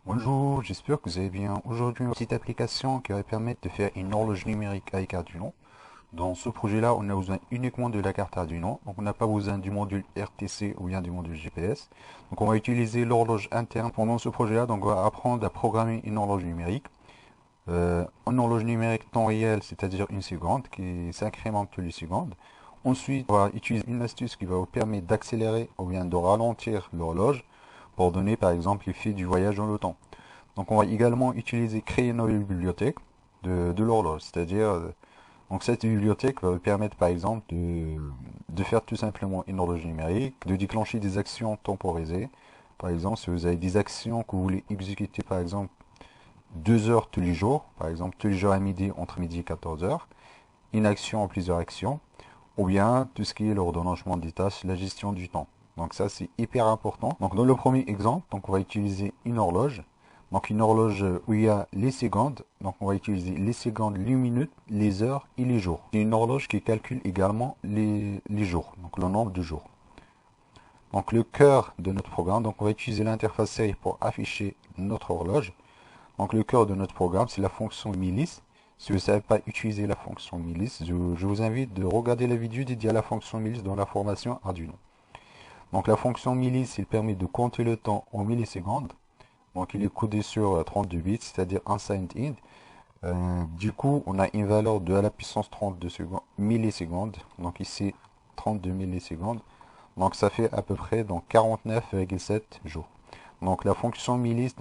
Bonjour, j'espère que vous allez bien. Aujourd'hui, une petite application qui va permettre de faire une horloge numérique avec Arduino. Dans ce projet-là, on a besoin uniquement de la carte Arduino. Donc, on n'a pas besoin du module RTC ou bien du module GPS. Donc, on va utiliser l'horloge interne pendant ce projet-là. Donc, on va apprendre à programmer une horloge numérique. Une horloge numérique temps réel, c'est-à-dire une seconde, qui s'incrémente tous les secondes. Ensuite, on va utiliser une astuce qui va vous permettre d'accélérer ou bien de ralentir l'horloge pour donner, par exemple, l'effet du voyage dans le temps. Donc on va également utiliser créer une nouvelle bibliothèque de l'horloge. C'est-à-dire, donc cette bibliothèque va vous permettre par exemple de faire tout simplement une horloge numérique, de déclencher des actions temporisées. Par exemple, si vous avez des actions que vous voulez exécuter par exemple 2 heures tous les jours, par exemple tous les jours à midi, entre midi et 14 heures, une action en plusieurs actions, ou bien tout ce qui est l'ordonnancement des tâches, la gestion du temps. Donc ça c'est hyper important. Donc dans le premier exemple, donc on va utiliser une horloge. Donc une horloge où il y a les secondes. Donc on va utiliser les secondes, les minutes, les heures et les jours. C'est une horloge qui calcule également les jours, donc le nombre de jours. Donc le cœur de notre programme, donc on va utiliser l'interface série pour afficher notre horloge. Donc le cœur de notre programme, c'est la fonction milice. Si vous ne savez pas utiliser la fonction milice, je vous invite de regarder la vidéo dédiée à la fonction milice dans la formation Arduino. Donc la fonction milice, il permet de compter le temps en millisecondes. Donc il est codé sur 32 bits, c'est-à-dire un signed int. Du coup, on a une valeur de à la puissance 32 millisecondes. Donc ici, 32 millisecondes. Donc ça fait à peu près donc 49,7 jours. Donc la fonction milice,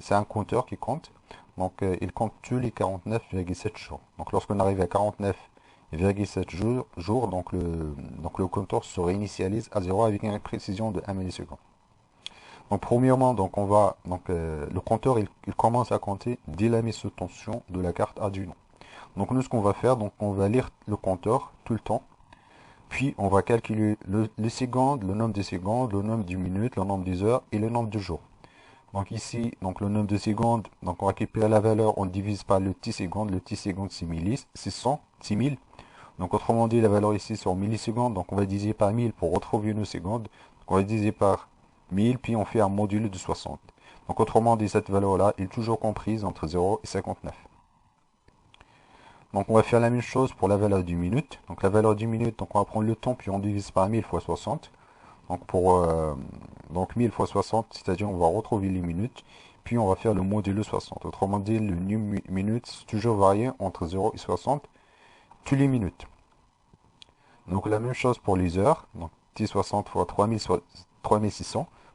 c'est un compteur qui compte. Donc il compte tous les 49,7 jours. Donc lorsqu'on arrive à 49,7 jours, donc le compteur se réinitialise à 0 avec une précision de 1 milliseconde. Donc premièrement, le compteur il commence à compter dès la mise sous tension de la carte Arduino. Donc nous ce qu'on va faire, donc on va lire le compteur tout le temps, puis on va calculer les secondes, le nombre de secondes, le nombre de minutes, le nombre des heures et le nombre de jours. Donc ici, donc le nombre de secondes, donc on récupère la valeur, on divise par le t-seconde, le t-seconde c'est 1000, c'est 100, 6000. Donc autrement dit, la valeur ici c'est en millisecondes, donc on va diviser par 1000 pour retrouver nos secondes. Donc on va diviser par 1000, puis on fait un module de 60. Donc autrement dit, cette valeur-là est toujours comprise entre 0 et 59. Donc on va faire la même chose pour la valeur du minute. Donc la valeur du minute, donc on va prendre le temps, puis on divise par 1000 fois 60. Donc donc 1000 fois 60, c'est-à-dire on va retrouver les minutes, puis on va faire le module 60. Autrement dit, le minute, c'est toujours varié entre 0 et 60 tous les minutes. Donc la même chose pour les heures. Donc T60 fois 3600.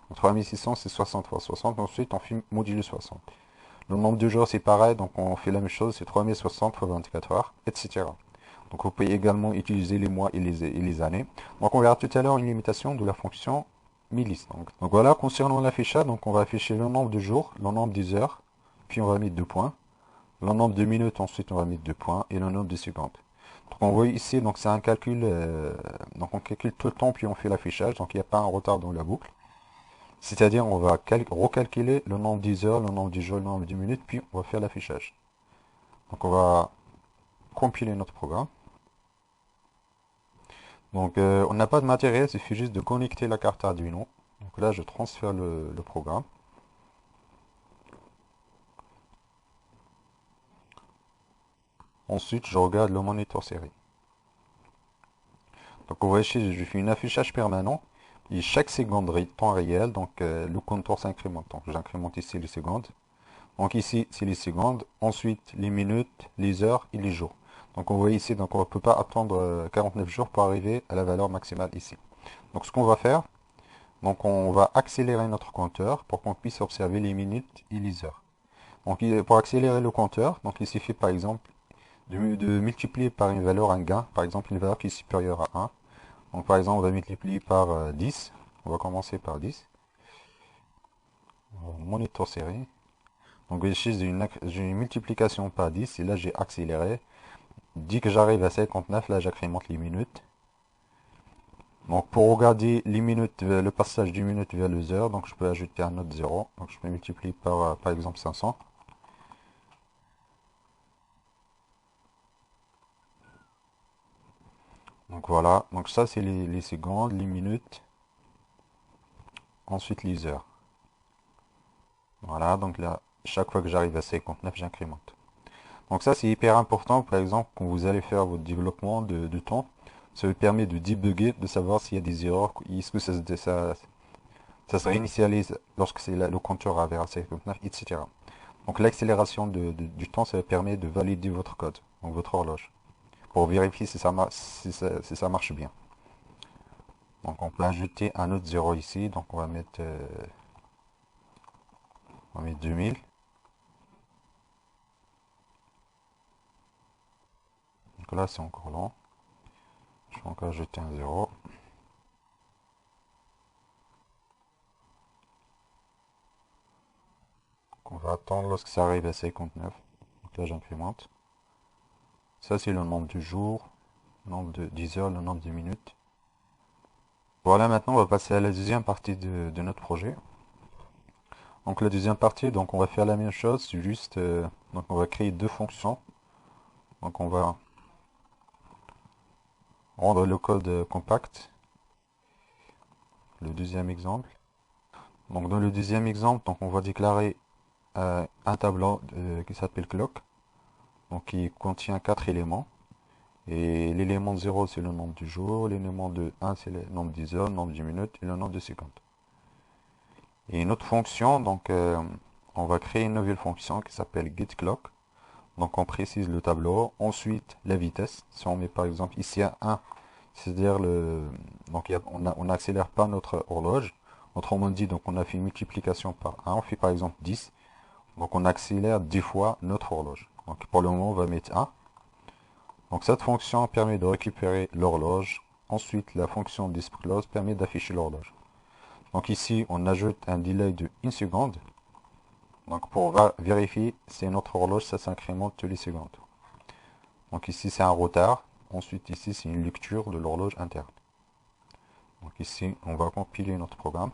Donc 3600 c'est 60 fois 60. Ensuite on fait module 60. Le nombre de jours c'est pareil. Donc on fait la même chose. C'est 3060 fois 24 heures, etc. Donc vous pouvez également utiliser les mois et les années. Donc on verra tout à l'heure une limitation de la fonction milice. Donc voilà, concernant l'affichage, donc on va afficher le nombre de jours, le nombre des heures, puis on va mettre 2 points. Le nombre de minutes, ensuite on va mettre 2 points, et le nombre de secondes. Donc on voit ici, donc c'est un calcul, donc on calcule tout le temps puis on fait l'affichage, donc il n'y a pas un retard dans la boucle. C'est-à-dire on va recalculer le nombre des heures, le nombre des jours, le nombre de minutes, puis on va faire l'affichage. Donc on va compiler notre programme. Donc on n'a pas de matériel, il suffit juste de connecter la carte Arduino. Donc là je transfère le programme. Ensuite je regarde le moniteur série. Donc vous voyez ici, je fais un affichage permanent. Et chaque seconde temps réel, donc le compteur s'incrémente. Donc j'incrémente ici les secondes. Donc ici, c'est les secondes. Ensuite, les minutes, les heures et les jours. Donc on voit ici, donc on ne peut pas attendre 49 jours pour arriver à la valeur maximale ici. Donc ce qu'on va faire, donc on va accélérer notre compteur pour qu'on puisse observer les minutes et les heures. Donc pour accélérer le compteur, donc il suffit par exemple de multiplier par une valeur un gain, par exemple une valeur qui est supérieure à 1. Donc par exemple, on va multiplier par 10. On va commencer par 10. Monitor série. Donc ici, j'ai une multiplication par 10 et là j'ai accéléré. Dès que j'arrive à 59, là j'incrémente les minutes. Donc pour regarder les minutes, le passage du minute vers les heures, donc je peux ajouter un autre 0. Donc je peux multiplier par exemple 500. Donc voilà, donc ça c'est les secondes, les minutes, ensuite les heures. Voilà, donc là, chaque fois que j'arrive à 59, j'incrémente. Donc ça, c'est hyper important, par exemple, quand vous allez faire votre développement de temps, ça vous permet de débugger, de savoir s'il y a des erreurs, est-ce que ça se réinitialise lorsque c'est le compteur à vers 59, etc. Donc l'accélération du temps, ça permet de valider votre code, donc votre horloge, pour vérifier si ça marche bien. Donc on peut ajouter un autre 0 ici, donc on va mettre 2000. Donc là c'est encore lent, je vais encore ajouter un 0. Donc on va attendre lorsque ça arrive à 59. Donc là j'incrémente. Ça c'est le nombre de jours, le nombre de 10 heures, le nombre de minutes. Voilà, maintenant on va passer à la deuxième partie de notre projet. Donc la deuxième partie, donc on va faire la même chose, c'est juste, donc on va créer deux fonctions. Donc on va rendre le code compact. Le deuxième exemple. Donc dans le deuxième exemple, donc on va déclarer un tableau qui s'appelle clock, donc qui contient quatre éléments. Et l'élément 0 c'est le nombre du jour, l'élément de 1 c'est le nombre des heures, le nombre de minutes et le nombre de secondes. Et une autre fonction, donc on va créer une nouvelle fonction qui s'appelle getClock. Donc on précise le tableau, ensuite la vitesse. Si on met par exemple ici à 1, c'est-à-dire donc on n'accélère pas notre horloge. Autrement dit, donc on a fait une multiplication par 1, on fait par exemple 10. Donc on accélère 10 fois notre horloge. Donc pour le moment, on va mettre 1. Donc cette fonction permet de récupérer l'horloge. Ensuite, la fonction dispClose permet d'afficher l'horloge. Donc ici, on ajoute un délai de 1 seconde. Donc pour vérifier si notre horloge, ça s'incrémente tous les secondes. Donc ici, c'est un retard. Ensuite, ici, c'est une lecture de l'horloge interne. Donc ici, on va compiler notre programme.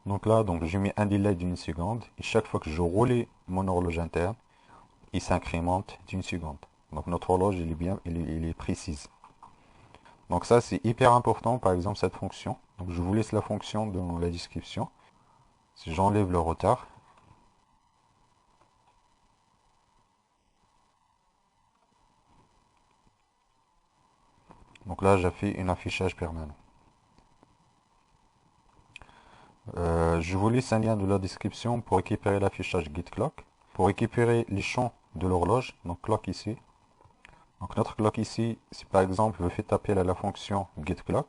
Donc là, donc j'ai mis un délai d'une seconde. Et chaque fois que je roule mon horloge interne, il s'incrémente d'une seconde. Donc notre horloge, il est bien, il est précise. Donc ça, c'est hyper important, par exemple, cette fonction. Donc je vous laisse la fonction dans la description. Si j'enlève le retard, donc là, j'ai fait un affichage permanent. Je vous laisse un lien de la description pour récupérer l'affichage getClock. Pour récupérer les champs de l'horloge, donc clock ici. Donc notre clock ici, si par exemple vous faites appel à la fonction getClock,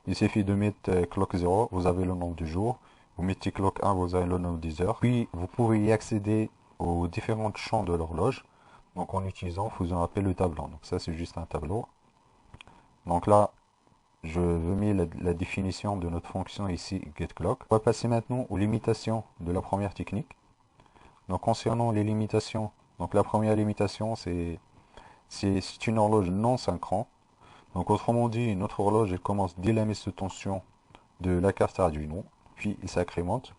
il suffit de mettre clock 0, vous avez le nombre du jour. Vous mettez clock 1, vous avez le nombre des heures. Puis vous pouvez y accéder aux différents champs de l'horloge. Donc en utilisant, faisant appel au tableau. Donc ça c'est juste un tableau. Donc là, je mets la définition de notre fonction ici, getClock. On va passer maintenant aux limitations de la première technique. Donc concernant les limitations, donc la première limitation c'est une horloge non synchrone. Donc autrement dit, notre horloge elle commence dès la mise sous tension de la carte Arduino, puis il s'incrémente.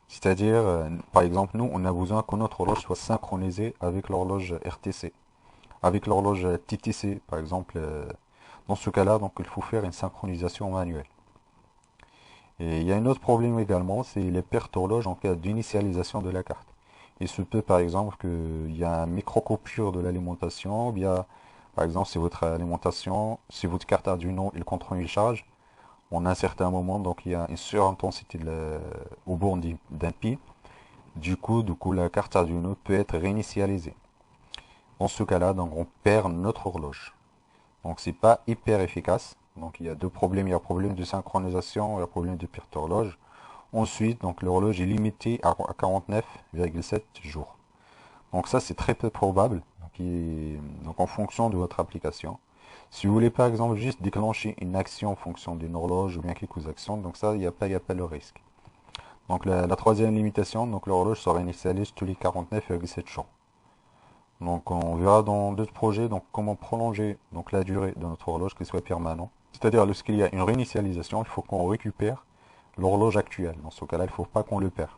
C'est-à-dire, par exemple, nous, on a besoin que notre horloge soit synchronisée avec l'horloge RTC, avec l'horloge TTC, par exemple. Dans ce cas-là, donc il faut faire une synchronisation manuelle. Et il y a un autre problème également, c'est les pertes horloges en cas d'initialisation de la carte. Il se peut par exemple qu'il y a une micro-coupure de l'alimentation, ou bien par exemple si votre alimentation, si votre carte Arduino il contrôle une charge, en un certain moment donc il y a une surintensité au bord d'un pin. Du coup la carte Arduino peut être réinitialisée. Dans ce cas-là, donc on perd notre horloge. Donc c'est pas hyper efficace. Donc il y a deux problèmes, il y a un problème de synchronisation et un problème de perte d'horloge. Ensuite, donc l'horloge est limitée à 49,7 jours. Donc ça c'est très peu probable. Donc en fonction de votre application. Si vous voulez par exemple juste déclencher une action en fonction d'une horloge ou bien quelques actions, donc ça il n'y a pas le risque. Donc la troisième limitation, donc l'horloge sera initialisée tous les 49,7 jours. Donc on verra dans d'autres projets donc comment prolonger donc la durée de notre horloge qui soit permanent. C'est-à-dire lorsqu'il y a une réinitialisation, il faut qu'on récupère l'horloge actuelle. Dans ce cas-là, il ne faut pas qu'on le perd.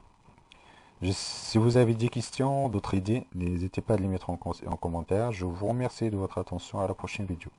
Si vous avez des questions, d'autres idées, n'hésitez pas à les mettre en commentaire. Je vous remercie de votre attention. À la prochaine vidéo.